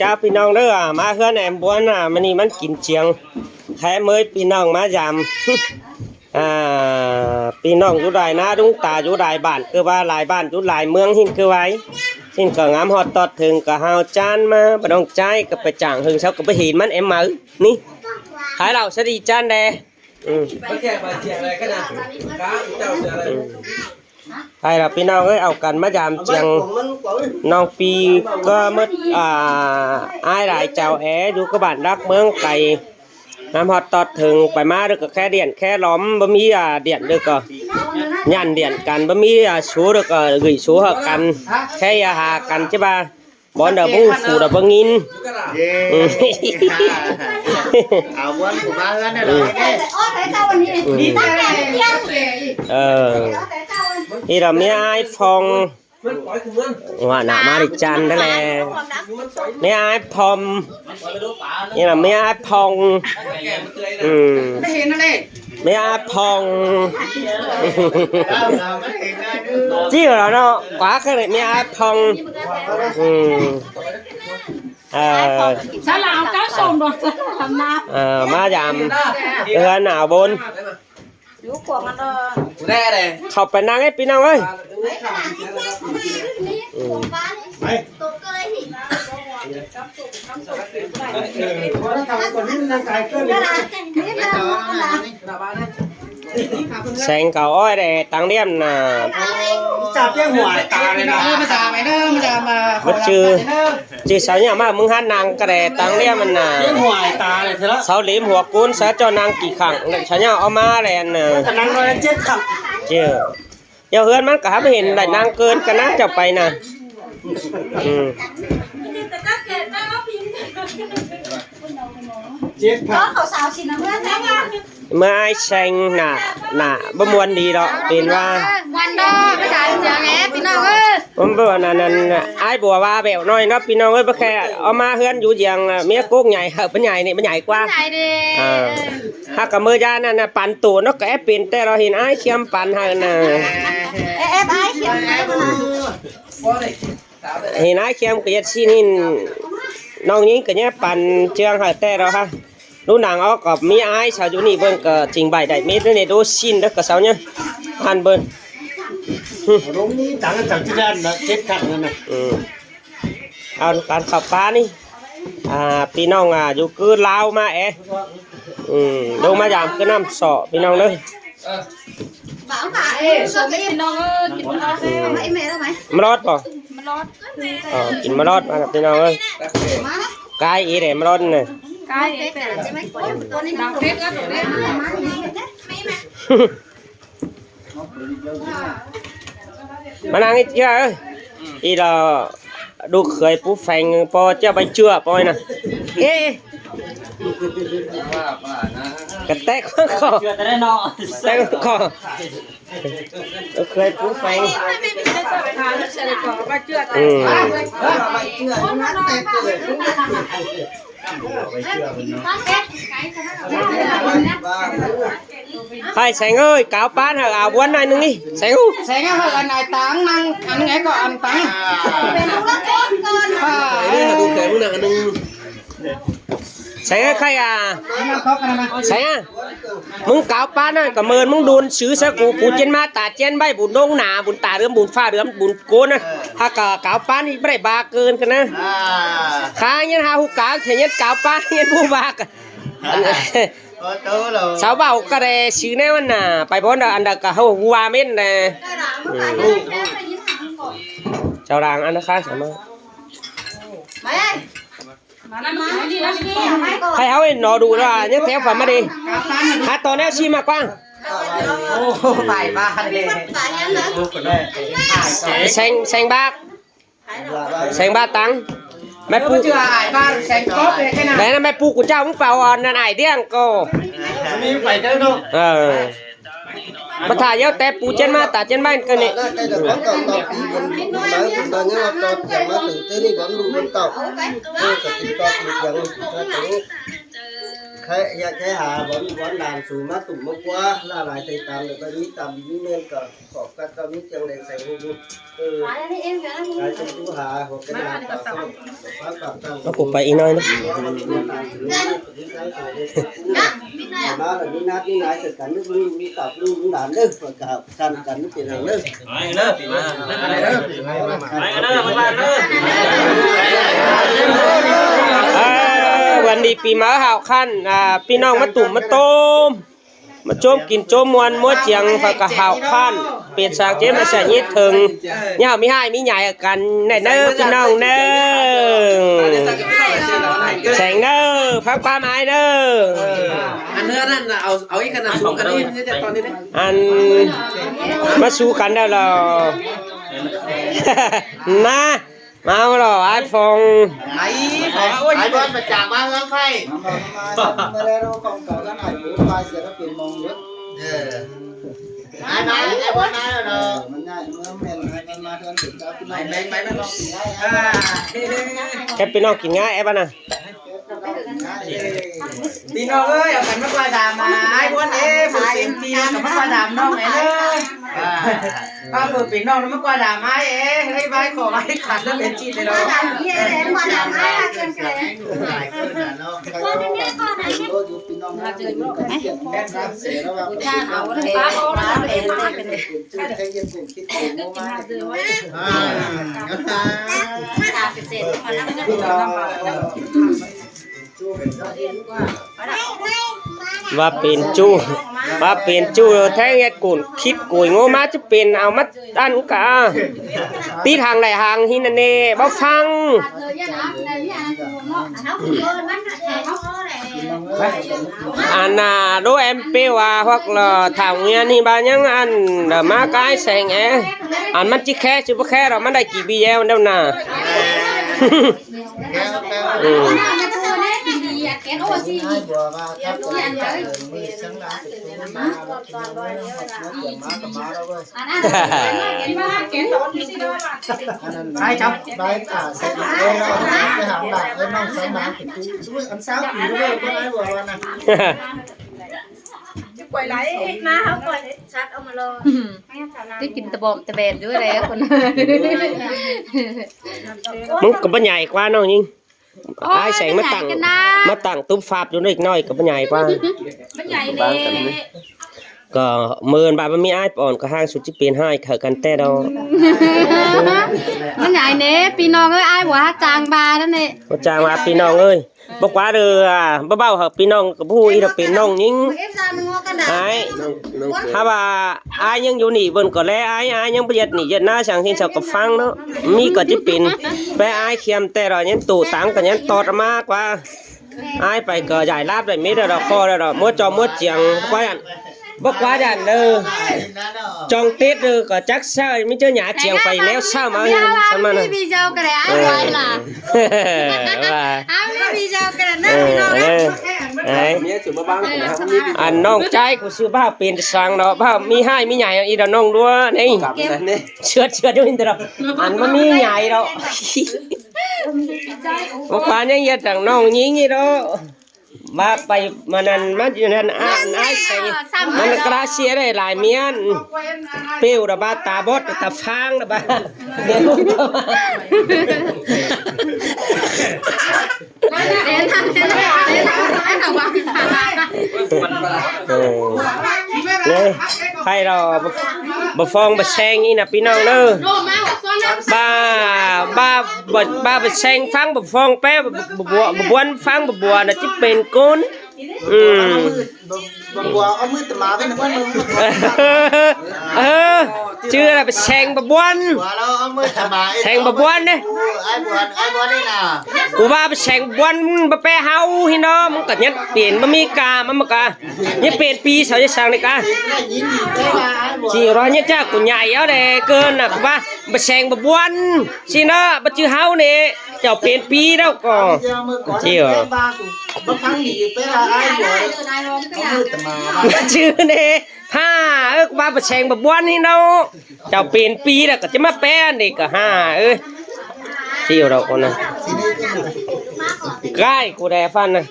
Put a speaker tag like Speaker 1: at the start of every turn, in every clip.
Speaker 1: จ้าพี่น้องเด้อมาเฮือนแอมบวนมันนี่มันกินเจียงแค่เมื่อพี่น้องมายามพี่น้องอยู่หลายนาดุงตาอยู่หลายบ้านคือว่าหลายบ้านอยู่หลายเมืองหินคือไว้หินก็งามฮอดตอดถึงก็เฮาจานมาบ่ต้องใจก็ไปจ้างหึงเช้าก็ไปเห็นมันแอมมือนี่ขายเราสดีจานแด
Speaker 2: ไม่แก่บาดเจ็บอะไรก็นะก้าเจ้าเสืออะไร
Speaker 1: ใครล่ะพี่น้องเอ้ยเอากันมายามเจียงน้องปีก็มืดอ้ายหลายเจ้าแออยู่กับบ้านรักเมืองไก่น้ำฮอดตอดถึงไปมาเด้อก็แค่เดียนแค่ล้อมบ่มีเดียนเด้อก็ยันเดียนกันบ่มีชูเด้อก็กึ่ยชูหากันแค่หากันใช่ป่ะบอลเด้อบ่ฟูเด้อบ่งิน
Speaker 3: เอาวันผมมาเฮือนได้เลย
Speaker 1: นี่เรามีไอ้ฟองว่าหน้ามาดิจันได้แหละมีไอ้พอมนี่เรามีไอ้พอง
Speaker 2: ไม่เห็นอะไร
Speaker 1: มีไอ้พองจี้เหรอเนาะกว่าแค่ไหนมีไอ้พอง
Speaker 4: สลาวก้าวส่งดอกทำน้
Speaker 1: มายามเดือนหนาวบน
Speaker 4: อยู่ขวงมัน
Speaker 2: แน่เลย
Speaker 1: เข้าไปนั่งให้พี่น้องเอ้ยแสงเก่าอ้อยเด้ตังเดียมน่ะ
Speaker 2: จับยังหัวตาเลยนะมาจ่าไหมเด้อมาจ่ามา
Speaker 1: บ่ชื่อสาวเนี่ยมามึงหันนางกระเดตังเดียมมันน่ะ
Speaker 2: ยังหัวตาเลยเถอะ
Speaker 1: สาวเหลิมหัวกูนสาวเจ้านางกี่ครั้งสาวเนี่ยเอามาแลนน่ะ
Speaker 2: นางเลย7ครั้ง
Speaker 1: เจ้าเดี๋ยวเฮือนมันก็หาบ่เห็นได้นางเกินกันนะเจ้าไปน่ะ
Speaker 4: เขาสาวชินนะเพื่อนนะ
Speaker 1: เมื่อไอ้แซงน่ะบ่ม่วนดีดอกเป็นว่า
Speaker 4: วันดอภาษาเจียงแอพี่น้องเอ้ย
Speaker 1: ผมบ่ว่านั่นไอ้บัวว่าแบบน้อยเนาะพี่น้องเอ้ยบ่แค่เอามาเฮือนอยู่เจียงเมียโกกใหญ่เป็นใหญ่นี่มันใหญ่กว่า
Speaker 4: ใหญ่ดิ
Speaker 1: ถ้ากับมือยานั่นน่ะปั่นตูเนาะก็แอบเป็นแต่เราเห็นไอ้เคียมปั่นให้น่ะ
Speaker 4: ไอ้เคียม
Speaker 1: เห็นไอ้เคียมก็ยัดซีนินน้องยิงก็เนี่ยปั่นเจียงให้แต่เราฮะดูหนังเอากับมีไอ้ชาวอยู่นี่เบิ่งก็จริงใบได้เม็ดนี่ดูซินเด้อก็เซาเนี่ยหันเบิ่ง
Speaker 2: ลงนี้ต่างกันจากที่ด้านนะ7ครั้งนั่นน่ะ
Speaker 1: เอาการขับปลานี่พี่น้องอยู่คือลาวมาลงมายามคือน้ำสอพี่น้องเด้อ
Speaker 4: บ้าค่ะสวัสดีพี่น้องกินมะรอดไหมไอ้แม่ได้ไหม
Speaker 1: มะรอดป่ะ
Speaker 4: มะรอด
Speaker 1: กินมะรอดมาพี่น้องเอ้ยกายอีเด้มะรอดเนี่ย
Speaker 4: กายเป็ดใช่ไหมตัวนี้ดังเป็ดก็ตัวนี้
Speaker 1: มานั่งอีกเยอะอีเราดูเคยปุ๊บแฟงพอจะไปเชื่อปอยนะกระแทกข้อแทกข้อดูเคยปุ๊บแฟงใครแสงเอ้ยกาวป้านเหรอวันไหนนึงนี่แสงอู้
Speaker 2: แสงเหรอไหนตังนั่งอันไงก็อันตัง
Speaker 4: เป็นลูกละคนก่อน
Speaker 2: ดูเก๋มึงหนังนึง
Speaker 1: แสงใครแสงมึงกาวป้านน่ะกับเมินมึงโดนซื้อซะกูเจนมาตาเจนใบบุญดงหนาบุญตาเรื่อบุญฟ้าเรื่อบุญโกนนะถ้ากาวป้านนี่ไม่ได้บาเกินกันนะข้ายันหาหูกาวเทียนกาวป้านยันผู้บากันสาวเบาก็ได้ชื่อแน่มันน่ะไปพ้นอันเดก็เขาวัวเม่นน่ะเจ้ารางอันนะคะสามารถใครเขาเห็นนอดูแล้วเนี่ยแถวฝันมาดิหาตอนนี้ชีมากว้าง
Speaker 2: โอ้ไปบ้านเลย
Speaker 1: แซงบ้าแซงบ้าตังแม่ปู
Speaker 2: บ้านแสงก๊อบเลยแค่นั้น
Speaker 1: ไหนนะแม่ปูกูเจ้ามึงเปล่านั่นไอเดี้ยงก็
Speaker 2: มีไปได้เนาะ
Speaker 1: มาถ่ายเยอะแต่ปูเจนมาตาเจนบ้านกันนี่
Speaker 2: อยากหาบ่มีบ่ด่านสูงมาตุ่มมากว่าล่าหลายใจตามแล้วก็มีตามมีเงินก็ขอบกันก็มีจังได๋ใส่หูหาจะดูหาหัวกระดาษต่อสมุดฟ้ากับตั้ง
Speaker 1: เอาผมไปอีกหน่อยนะ
Speaker 2: มาแล้วมีนัดมีนายเสร็จกันนึกมีตับมีหลานเด้อกับกันนึกเป็นเด้อ
Speaker 3: ไปเด้อปีมาไปเด้อปีมาไปเด้อบ้านเด้อ
Speaker 1: วันนี้ปีมาหาวขั้นพี่น้องมาตุ่มมาต้มมาโจมกินโจมมวนมัวเจียงฝากกะหาวขั้นเปลี่ยนสางเจ๊มาใส่ยีดถึงย่ามีให้มีใหญ่กันแน่เด้อพี่น้องเด้อแสงเด้อฟังความหมายเด้อ
Speaker 3: อันเนื้อนั่นเอาอีกขนาดสูงกันนี่จะตอนนี้
Speaker 1: อันมาสู้กันได้หรอ นะมาหรอไอ้ฟง
Speaker 3: ไอ้บอลมาจากมาเมืองไทย
Speaker 2: มาแล้วของเก่ากันหายหูปลายเสียแล้วเปลี่ยนมองเยอะ
Speaker 3: ไอ้มาแล้วเนาะ
Speaker 2: มันง่ายเมื่อแม่นมันมาเทือนถึงจะพี่น้อง
Speaker 3: ไปไม่ต้อง
Speaker 1: แค่พี่น้องกินง่ายไอ้บ้านะ
Speaker 3: พี่น้องเอ้ยเอากันมากว่าดามมาไอ้บอลฝึกเป็นปีกับมากว่าดามน้องไหนเลยป้าฝึกเป็นน้องมากว่าดามไอ้เฮ้ยใบขอไว้ขัดแล้วเป็นจีนเลยเนาะ
Speaker 2: อยู่พี่น้องนะอยู่แม่ครับเสียแล้วแบบชื่อใครยังผมคิดถึงมาก
Speaker 1: ว่าเป็นจูแท้เงี้ยกุนคิดกุยโง่มาจะเป็นเอามาด้านกะตีทางไหนทางฮินเน่บ่ฟังอันน่ะโดเอ็มเปว่าฮอกละทางเงี้ยนี่บายังอันมากายแสงอันมันจิแค่จิบ่แค่เรามันได้กี่ปีแล้วเดี๋ยวน่ะ
Speaker 2: ใช่ครับใบตาเสร็จแล้วเราไปหาหลักแล้วน้องสายน้ำติดช่วยอันเช้าอยู่ด้วยก็ได้บอกว่านะ
Speaker 4: ปล่อยไหลมาเขาปล่อยชัดเอามาเลย
Speaker 5: ที่กินตะบอมตะแบนด้วยแล้วคน
Speaker 1: มึงก็บ่ใหญ่กว่าน้องยิงไอ้แสงมาตั้งตุ๊บฟาบอยู่อีกน้อยก็บ่ใหญ่กว่า
Speaker 4: มันใหญ่เลย
Speaker 1: ก็เมินบาดมันมีอ้ายปอนก็ห้างสุดที่เป็นให้เถอะกันแต่ดอก
Speaker 5: มันใหญ่เน่พี่น้องเอ้ยอ้ายบ่ฮักจางบานั่นนี่
Speaker 1: บ่จ้างว่าพี่น้องเอ้ยบ่กว่าเด้อบ่เบ้าเหอะพี่น้องก็ผู้อีถ้าเป็นน้องยิงอ้ายถ้าว่าอ้ายยังอยู่นี่เบิ่นก็แลอ้ายยังบ่เฮ็ดนี่เฮ็ดหน้าช่างที่เจ้าก็ฟังเนาะมีก็สิเป็นไปอ้ายเคียมแต่ดอกยังตู่ตังก็ยังตอดมากกว่าอ้ายไปก็ใหญ่ลาบได้มีดอกคอดอกมัวจอมัวเจียงไว้อันบ่กว่าดันเด้อจองติดเด้อก็จักเช้ามีเจอหยาเจียงไปแล้วเช้ามาเฮ็ดซั่นมาน่ะ
Speaker 5: พี่เจ้าก็ได้อ้ายไว้ล่ะ
Speaker 1: ว่า
Speaker 5: อ้ายพี่เจ้าก็ได้นะพี่น้องนะ
Speaker 1: อันน้องใจกูซื้อบ้าเป็นสังเนาะบ้ามีให้มีใหญ่อีดอกน้องด้วยนี่เชือดอยู่นี่ดอกอันมันมีใหญ่ดอกบ่ปานยังเฮ็ดจังน้องยิงนี่ดอกว่าไปมันนั้นมันอยู่นั่นอ้ายใส่มันกระเสียได้หลายเมียนเปรี้ยวระบาดตาบอดตาฟางระบาดเดี๋ยว
Speaker 5: เดี๋ยวทำให้เขาว่าพี่ฟ้า
Speaker 1: เนี่ยใครเราบ่ฟ้องบ่แซงนี่นะพี่น้องเด้อบ้าบ่แซงฟังบ่ฟ้องแป๊บ่บวนฟังบ่บัวน่ะจิเป็นกุน
Speaker 2: บัวเอามือตมาเป็นคนมึง
Speaker 1: ชื่ออะไรไปแซงบ่บวนแซงบ่บวนเด้
Speaker 3: ไอ้บอลนี่น่ะ
Speaker 1: กูว่าไปแซงบวนบ่แปเฮาพี่น้องมึงก็ยัดเปลี่ยนบ่มีกามันบ่กายัดเปลี่ยนปีเขาจะสั่งได้กา400เนี่ยจ้ากูใหญ่เอาได้เกินน่ะกูว่าบ่แซงบ่บวนสิเนาะบ่ชื่อเฮานี่เจ้าเปลี่ยนปีแล้วก็เจี๋ยว
Speaker 2: บางครั้งอีกไปหาไอ้บัวเอามือตมา
Speaker 1: ชื่อนี่ผ้าว่าบ่แซงบ่บวนนี่เนาะเจ้าเปลี่ยนปีแล้วก็จะมาแป้นนี่ก็5เอ้ยเจี๋ยวเราคนน่ะใกล้กูได้ฟันน่ะ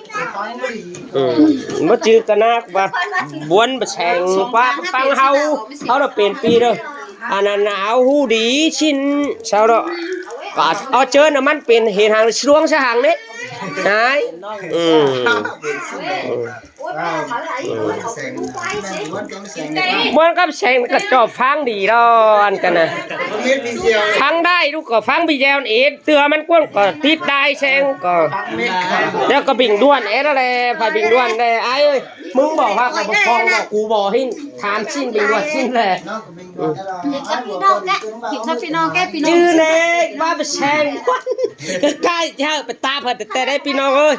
Speaker 1: บ่จื้อกันนักว่าบวนบ่แฉงว่าฟังเฮาเราเป็นปีเด้ออันนั้นเอาหูดีชินเช้าดอกก็เอาเจอน่ะมันเป็นเหตุทางช่วงซะหางนี้นายบวนกับแฉงก็จอบฟังดีดอกอันกันน่ะฟังได้ลูกก็ฟังพี่แจวเอ็ดเตือมันกวนก็ติดได้แฉงก็แล้วก็บิ่งด้วนเอ็ดอะไรไฟบิ่งด้วนได้ไอ้เอ้ยมึงบอกว่ากับฟองบอกกูบอกให้ทานชิ้นบิ่งด้วนชิ้นแหละจื้อเน่ว่าไปแฉงใกล้เฮ้ยไปตาเพิ่นแต่ได้พี่น้องเอ้ย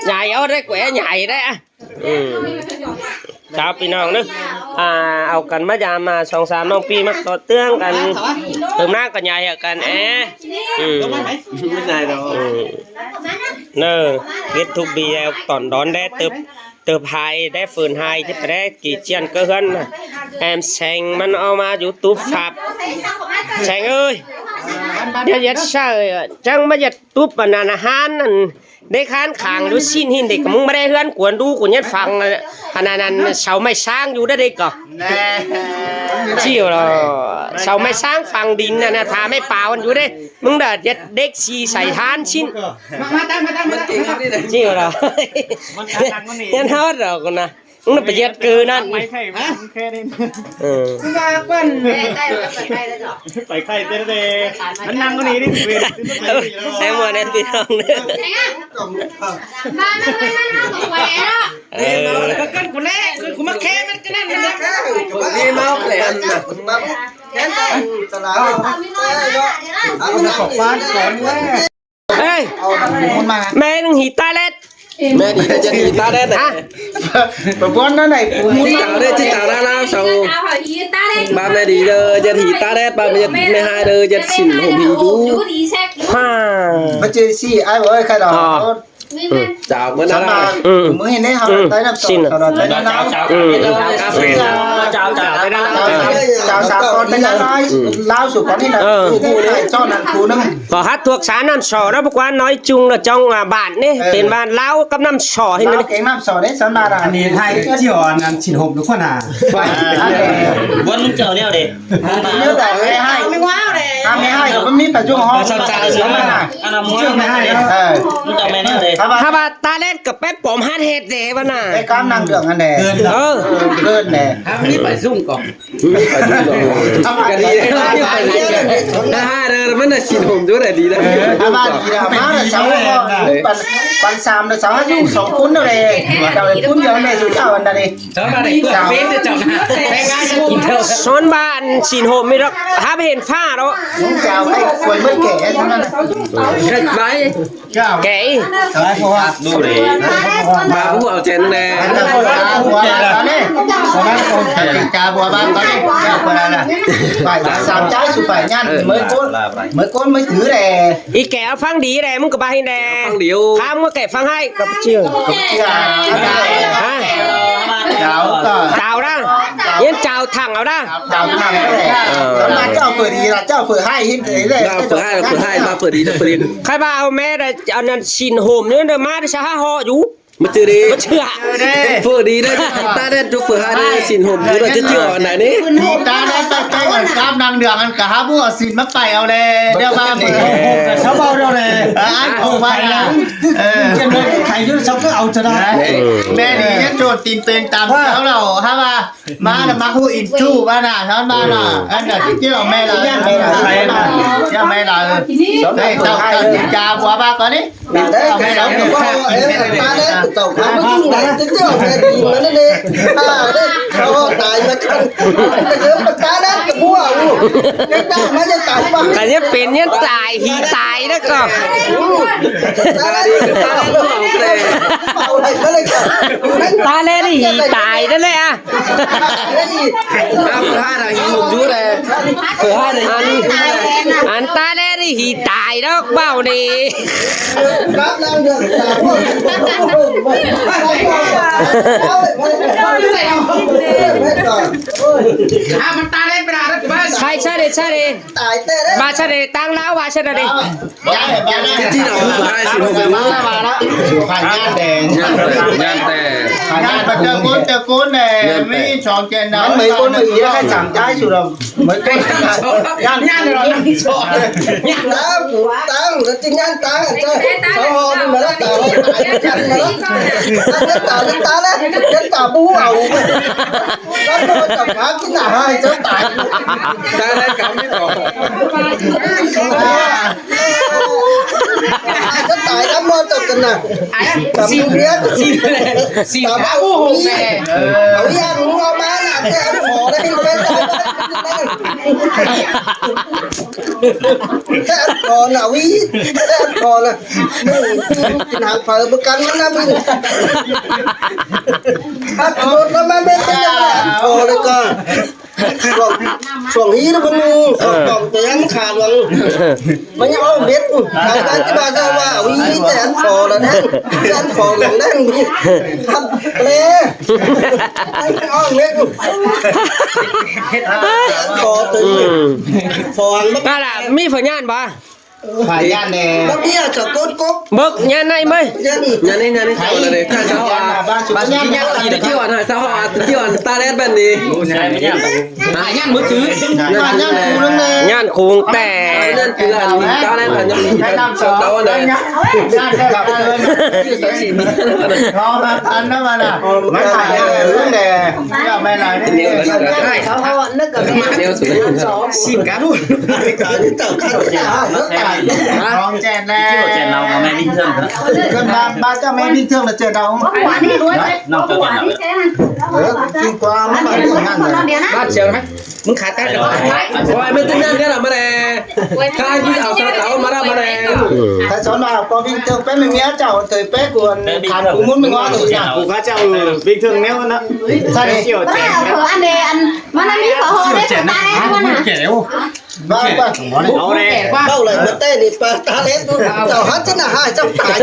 Speaker 1: ใหญ่เอาได้แกวใหญ่ได้อะชาวพี่น้องเนอะเอากันมายามมา2-3น้องปีมาต่อเตื้องกันเติมน้ำกันใหญ่กันไม่ใช่หรอกเนอะเวททุกปีแล้วตอนดอนได้เติบหายได้ฝืนหายจะไปได้กี่เจียนก็เฮิรนแอมแสงมันเอามาอยู่ตุ๊บฝับแสงเอ้ยเดี๋ยวยัดใช่จังมายัดตุ๊บอันนั้นอาหารนั่นได้ค้านขางดูสิ้นหินเด็กมึงไม่ได้เฮือนกวนดูกูยัดฟังอันนั้นเสาไม่สร้างอยู่ได้เด็กก่อเชี่ยวเราเสาไม่สร้างฟังดินนะทาไม่เปล่าอยู่ได้มึงเด็ดเด็กชีใส่ทานชิ้นเชี่ยวเรายันฮอดเราคนนะมึงไปยัดคือนั่น
Speaker 6: ไปไข่เต้เต้มันนั่งก็นี้ดิ
Speaker 1: แซ่บมาในปีน้องเนี่ย
Speaker 3: ก็กันกูแน่กูมาแค่มันก็นั่นนะ
Speaker 1: นี่เมาเลยอันน่ะ
Speaker 2: แค่ตลาด
Speaker 6: ขอบฟ้าก่อนแม่
Speaker 1: เฮ้ยแม่นึงหีตาเล็ดแม่ดีจะหีตาเล็ดนะ
Speaker 2: แบบว่านั่นไหนกูมุ้ง
Speaker 1: chào đây chị chào ra lao sầu ba mẹ đi giờ giờ thì ta đấy ba mẹ mẹ hai đời giờ xỉn hồn hì chú ha
Speaker 2: mà chơi xì ai bảo ơi khai đỏ
Speaker 1: chào bữa
Speaker 2: nào mới hiện nay học tới năm
Speaker 1: xin
Speaker 2: sau đó tới năm nào chào sao con tới năm nói lao sụp con thế nào cho nàng cú nâng
Speaker 1: có hát thuộc sáng năm sò đó bác quan nói chung là trong bản đấy tiền bản lao cấp năm sò hay
Speaker 2: cái năm sò đấy sao nào là
Speaker 6: นี่ให้เจียวนั่นฉินหมทุกคน
Speaker 3: วันมึงเจอเนี่ยเด็ก
Speaker 2: nhớ là nghe hai
Speaker 3: ไม่ว้าวเลย
Speaker 2: nghe hai rồi mới phải chung họ
Speaker 3: sao chào sớm mà anh làm món
Speaker 6: ไม่ให้
Speaker 3: มึงเจอแม่เนี่ยเด็ก
Speaker 1: ถ้าว่าตาเล่นกับแป๊บผมฮัดเฮ็ดเด้บ่น่ะ
Speaker 2: cái cam năng lượng anh nè đơn nè
Speaker 3: นี่ไปซุ่มก่อน
Speaker 1: cái đi đấy hai đời vẫn là xỉn hồn chỗ này đi đấy
Speaker 2: ba đi là má là sáu bạn xàm là sáu dùng 2 phút rồi này đầu này phút giờ này rồi chào anh đây
Speaker 3: เจอมาเด็กเพื่อนเฟซจะจับแรงงานกินเท่า
Speaker 1: ซ้อนบ้านสีนโฮมไม่รักหาไปเห็นฟ้าแล้ว
Speaker 2: muốn chào cái quần mới kể cho nó
Speaker 1: ไปแก
Speaker 2: đấy phù hợp
Speaker 3: ดูเลย
Speaker 1: มาผู้เอาเจนแน่
Speaker 2: trà bùa ban có đi phải xàm trái sụp phải nhăn mới cốt mới thử nè
Speaker 1: อีแกฟังดีแน่มึงก็ไปแน่ฟังเดียวข้ามก็แกฟังให้กับเชื่อฮะ chào đó yên chào thẳng ao đó
Speaker 2: chào thẳng đó cháu phở đi là cháu phở hai hình thế này
Speaker 1: phở hai mà phở đi khai bao mẹ là anh ăn xin hồn nữa rồi má đi sao họ chú mà chưa đi phở đi đấy ta đây chú phở hai đây xin hồn chú là chưa chịu này đấy
Speaker 2: ta đây tay còn cam đang được ăn cả hai bữa xin mất tay ao đây đeo ba mươi
Speaker 6: sáu bao đâu này
Speaker 2: anh không phải là
Speaker 6: trên đây thầy chứ sao cứ ảo cho đấy
Speaker 2: mẹ đi nhất trộn tìm tên tam sáu đầu ha ba má là má hụi in chu ba nà sao ba nà anh là cái kiểu mẹ là mẹ là đây tao tìm trà của ba có đấy mẹ đóng được ba đấy tàu cá mới chung là cái kiểu mẹ đi mà nó đi nó tài mà khăn nó cá đấy cái búa cái cá mấy cái tài ba
Speaker 1: cái nhấtเป็นnhất tài hi tài đó cơ ta lên thì hi tài đó đấy à phở hai là hi hồn chú này phở hai là anh ta lên thì hi tài đó bảo đi
Speaker 3: มันตาเล่นไปนานแล้ว
Speaker 1: ใช่ ใช่ดิใช่ดิ
Speaker 2: ตายเต้ได้
Speaker 1: มาใช่ดิตั้งแล้วว่าใช่ดิ
Speaker 6: ย้ายบ้านที่เราได้สิลูกมาแล้วขายงานแดง
Speaker 7: งานแต่
Speaker 6: ขายงานประเจอก้นเนี่ยมีช่องเจนนะ
Speaker 2: mấy con này ý là cái giảm trái chủ đồng mấy con
Speaker 3: nhăn rồi nó sọ nhăn
Speaker 2: tá nó chỉ nhăn tá ở chơi sao họ đi mà nó tao nó tá đấy cái tao bú ẩu nó tập phá cái nào hai chớ tại
Speaker 7: taได้กำไม่ต่อ
Speaker 2: chớ tại lắm mơ tập cần nào tập
Speaker 3: xin
Speaker 2: biết
Speaker 3: xin đã u hồn nè
Speaker 2: ẩu ra đúng không má là cái ăn phò đấy cái ăn phò nào ý cái ăn phò là mình hàng phở bữa cắn nó mình ăn một nó mang bên cái ăn phò đấy cơ xuồng ý nó vẫn còn cái ăn khà luôn mấy nhau không biết cái bà raว่าẩu ý cái ăn phò là đấy cái ăn phò là đấy lê anh không biết phò từ phò ăn
Speaker 1: ก็ล่ะมีฝนย่านบ่
Speaker 6: ขายงานแดง
Speaker 2: bác kia chở cốt cốt
Speaker 1: เบิกย่านในไหม
Speaker 2: nhân
Speaker 7: ยันนี่ยันนี่เขาเลยข้าเช้าอ่ะ
Speaker 6: บ้านชุด
Speaker 7: บาง
Speaker 6: งา
Speaker 7: ที
Speaker 6: น
Speaker 7: ยันอีกที่วันหน่อยเช้าอ่ะที่วันตาแรดแบบนี้ใช่ไม่ยันยันมือถือ
Speaker 6: ขายงานคูนั่นเลย
Speaker 1: ย่านคูงแต่
Speaker 7: ยันคืออันตาแรดแบบนี้
Speaker 6: ใช้น้ำสด
Speaker 7: เช้าวันไหน
Speaker 6: งานได้แบบชื่อสายสินรอมาทันนะมันอ่ะไม่ขายเรื่องแดงไม่ไรนี่
Speaker 7: เดียวสุด
Speaker 3: xin cá luôn
Speaker 2: chở khăn cả nó tải
Speaker 6: รองแจนแล้ว
Speaker 8: เจนเราแม่ดิ้นเทิงนะ
Speaker 6: กันบ้านเจ้าแม่ดิ้นเทิงแล้วเจนเรา
Speaker 8: นอกจากเจนเรา
Speaker 6: กินกว่าไม่มาทำงานเลย
Speaker 3: บ้านเชียวไหมมึงขาดตากัน
Speaker 7: โอ้ยไม่ต้องยันกันหรอมาแดงข้าที่เอาเช้ามาได้มาแดง
Speaker 6: ถ้าสอนว่าพอดิ้นเทิงเป็นเมียเจ้าเคยเป๊ะกวนขาดกูมุ้นมึงว่าตัวอย่าง
Speaker 8: ผมก็เจ้าวิ่งเทิงแนวนะ
Speaker 6: ใช่
Speaker 8: เกี่ยวเจน
Speaker 5: อันเดอันมันมีขอโหได้ตาแดงมันน่ะ
Speaker 8: เจ๋ว
Speaker 6: บ้านบ้าน
Speaker 8: เอาเลย
Speaker 2: đâu lại mất tay thì ta lên luôn chở hết chứ là hai trăm tải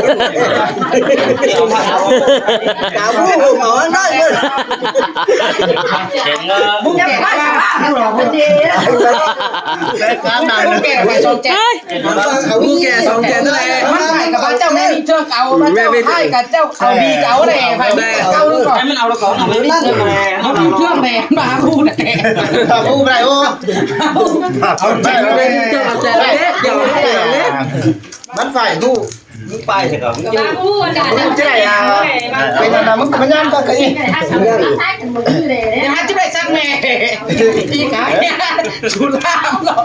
Speaker 2: cả bố hồn ở đây luôn
Speaker 8: เจนก็
Speaker 3: มึงแก่ว่าหรอมึงดี
Speaker 6: การนาน
Speaker 3: มึงแก่กว่าชมแก่
Speaker 7: กูแก่สองแก่นั่นแหละ
Speaker 3: มันใส่กับเจ้าแม่ดิ้นเทิงเอาเจ้าให้กับเจ้าเอาดีเจ้าเลยไปเจ้าดูก่อน
Speaker 8: ให้มันเอาละก่อนเอาเลยเทิงแม่
Speaker 3: เขาดิ้นเทิงแม่มาพูดแน่
Speaker 6: ทำผู้ไรโอ้ไม่
Speaker 7: เจ้าเอาแจเล็กเจ้าเอาแจเล็ก
Speaker 6: มันฝ่ายผู้
Speaker 2: những bài thì có
Speaker 6: จะไหนอ่ะเป็นอะไรมันยันก็คือ
Speaker 3: ฮัทจะได้สักแม่พี่ขายชุดล่ามหรอก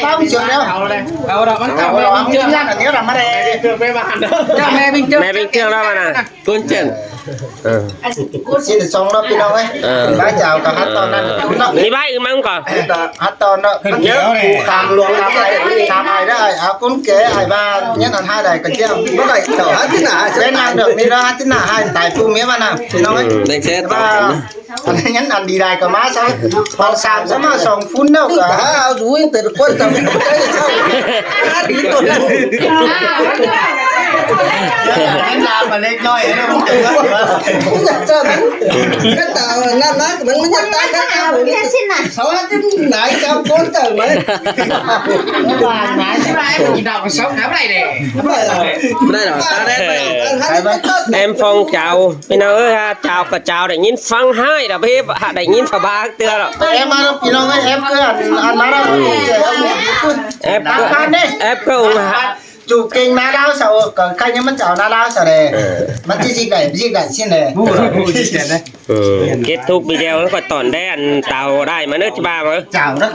Speaker 6: ป้าพี่เชื่อแล้ว
Speaker 3: เอาเรามัน
Speaker 6: เอา
Speaker 3: เก่า
Speaker 6: เรา
Speaker 3: แม่
Speaker 6: เชื่ออันนี้เราไม่ได้
Speaker 3: เกิดไปบ้านเจ้าแม่วิ่งเจ้า
Speaker 1: แม่เป็นเครื่องแล้วมันน่ะ
Speaker 7: ก้นเจน
Speaker 6: xin được xong đóพี่น้องเอ้ยbái chào cả hát tอนนั้นคุณเนาะ
Speaker 1: มีใบอื่นมั้งก่อน
Speaker 6: hát tอนเนาะเยอะกูขามหลวงทำอะไรได้เอาคุณเก๋ไอ้บ้านnhất là hai đại cái chiếc
Speaker 2: nó lại chở hết chứ nào
Speaker 6: bên nào được đi đó hát chứ nào hai tại phu mía mà nàoพี่น้องเอ้ย
Speaker 7: แดงเช็ดต่อ
Speaker 6: อันนั้นอันดีได้ก็มาซะพอสามซะมาสองฟุ้นเนาะก็
Speaker 2: cả áo rúi từ quân tầm cái sao đi tuần
Speaker 6: ให้ลามาเล็กน้อยไอ้เนี่ยมันเตือน
Speaker 2: cũng nhặt cho cái tàu nam nát mình mới nhặt tay cái áo rồi sáu hết cái nãy cao con tờ mấy
Speaker 3: หวานหวานใช่ไหมกินดอกมันซ้อมน้ำไรเด็ก
Speaker 7: ไม่ได้หรอตาแรดไป
Speaker 1: em phong chàoพี่น้องเอ้ยฮะchàoก็chào ได้ยินฟังให้ดอกพี่ได้ยินฝาบากเตือหรอก
Speaker 6: em màพี่น้องเอ้ย em cứ ăn má đó
Speaker 1: em
Speaker 6: em
Speaker 1: có ủng hộ
Speaker 6: chụp kinh ná đau sao còn khai nhưng mà chào ná đau sao đây mà chỉ cái xin này
Speaker 1: kết thúc video ก็ตอนได้อันเตาได้มาเนื้อจะบ้ามั้ง
Speaker 6: chào đó